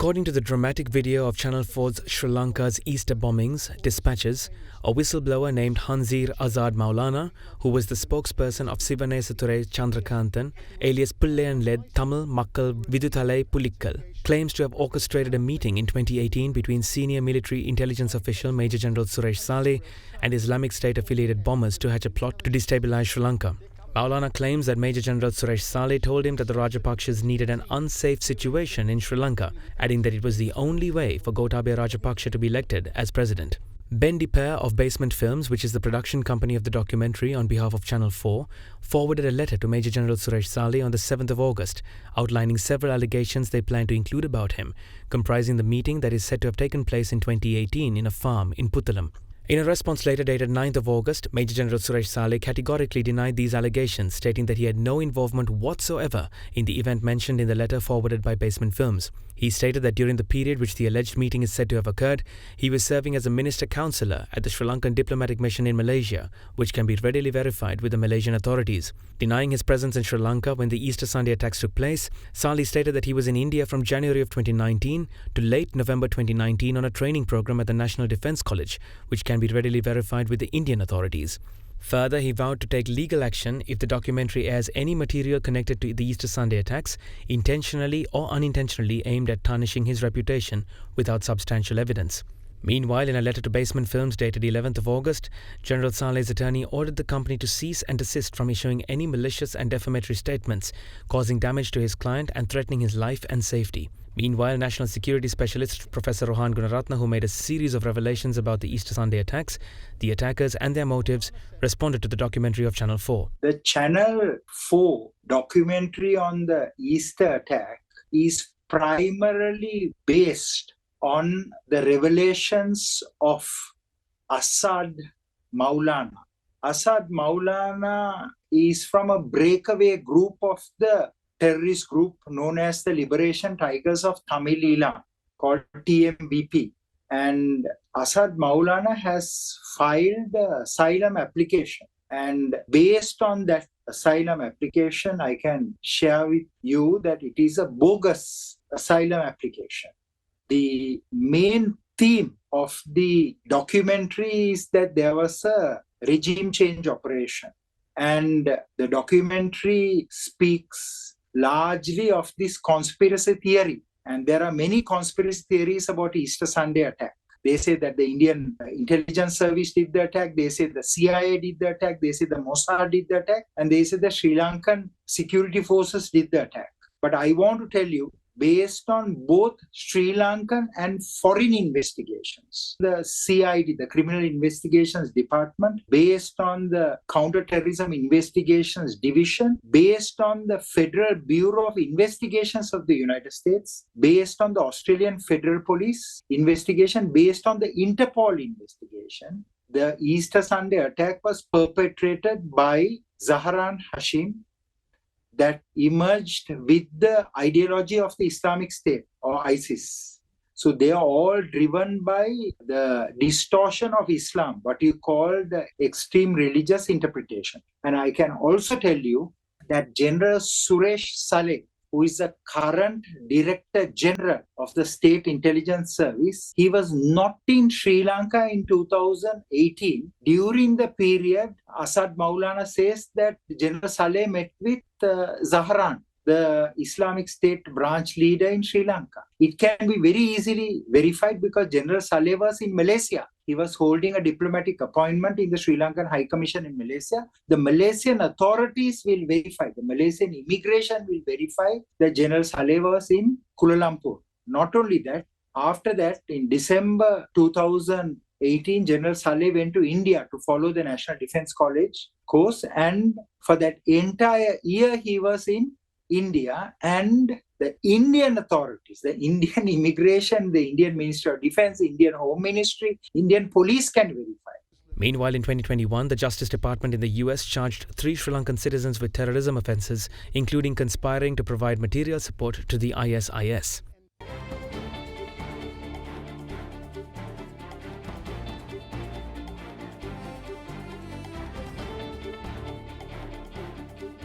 According to the dramatic video of Channel 4's Sri Lanka's Easter bombings, Dispatches, a whistleblower named Hanzir Azad Maulana, who was the spokesperson of Sivanesature Chandrakantan, alias Pillayan-led Tamil Makkal Viduthalai Pulikkal, claims to have orchestrated a meeting in 2018 between senior military intelligence official Major General Suresh Saleh and Islamic State-affiliated bombers to hatch a plot to destabilize Sri Lanka. Maulana claims that Major General Suresh Saleh told him that the Rajapakshas needed an unsafe situation in Sri Lanka, adding that it was the only way for Gotabaya Rajapaksa to be elected as president. Ben DePere of Basement Films, which is the production company of the documentary on behalf of Channel 4, forwarded a letter to Major General Suresh Saleh on the 7th of August, outlining several allegations they plan to include about him, comprising the meeting that is said to have taken place in 2018 in a farm in Puttalam. In a response later dated 9th of August, Major General Suresh Saleh categorically denied these allegations, stating that he had no involvement whatsoever in the event mentioned in the letter forwarded by Basement Films. He stated that during the period which the alleged meeting is said to have occurred, he was serving as a minister counsellor at the Sri Lankan diplomatic mission in Malaysia, which can be readily verified with the Malaysian authorities. Denying his presence in Sri Lanka when the Easter Sunday attacks took place, Saleh stated that he was in India from January of 2019 to late November 2019 on a training program at the National Defence College, which can be readily verified with the Indian authorities. Further, he vowed to take legal action if the documentary airs any material connected to the Easter Sunday attacks, intentionally or unintentionally aimed at tarnishing his reputation without substantial evidence. Meanwhile, in a letter to Basement Films dated 11th of August, General Saleh's attorney ordered the company to cease and desist from issuing any malicious and defamatory statements, causing damage to his client and threatening his life and safety. Meanwhile, National Security Specialist Professor Rohan Gunaratna, who made a series of revelations about the Easter Sunday attacks, the attackers and their motives, responded to the documentary of Channel 4. The Channel 4 documentary on the Easter attack is primarily based on the revelations of Asad Maulana. Asad Maulana is from a breakaway group of the terrorist group known as the Liberation Tigers of Tamil Eelam, called TMBP. And Asad Maulana has filed an asylum application. And based on that asylum application, I can share with you that it is a bogus asylum application. The main theme of the documentary is that there was a regime change operation. And the documentary speaks largely of this conspiracy theory. And there are many conspiracy theories about Easter Sunday attack. They say that the Indian intelligence service did the attack. They say the CIA did the attack. They say the Mossad did the attack. And they say the Sri Lankan security forces did the attack. But I want to tell you, based on both Sri Lankan and foreign investigations, the CID, the Criminal Investigations Department, based on the Counter-Terrorism Investigations Division, based on the Federal Bureau of Investigations of the United States, based on the Australian Federal Police investigation, based on the Interpol investigation, the Easter Sunday attack was perpetrated by Zahran Hashim, that emerged with the ideology of the Islamic State or ISIS. So they are all driven by the distortion of Islam, what you call the extreme religious interpretation. And I can also tell you that General Suresh Saleh, who is the current Director General of the State Intelligence Service, he was not in Sri Lanka in 2018. During the period, Asad Maulana says that General Saleh met with Zahran, the Islamic State branch leader in Sri Lanka. It can be very easily verified because General Saleh was in Malaysia. He was holding a diplomatic appointment in the Sri Lankan High Commission in Malaysia. The Malaysian authorities will verify, the Malaysian immigration will verify that General Saleh was in Kuala Lumpur. Not only that, after that, in December 2018, General Saleh went to India to follow the National Defence College course, and for that entire year he was in India, and the Indian authorities, the Indian immigration, the Indian Ministry of Defence, Indian Home Ministry, Indian Police can verify. Meanwhile, in 2021, the Justice Department in the US charged 3 Sri Lankan citizens with terrorism offences, including conspiring to provide material support to the ISIS.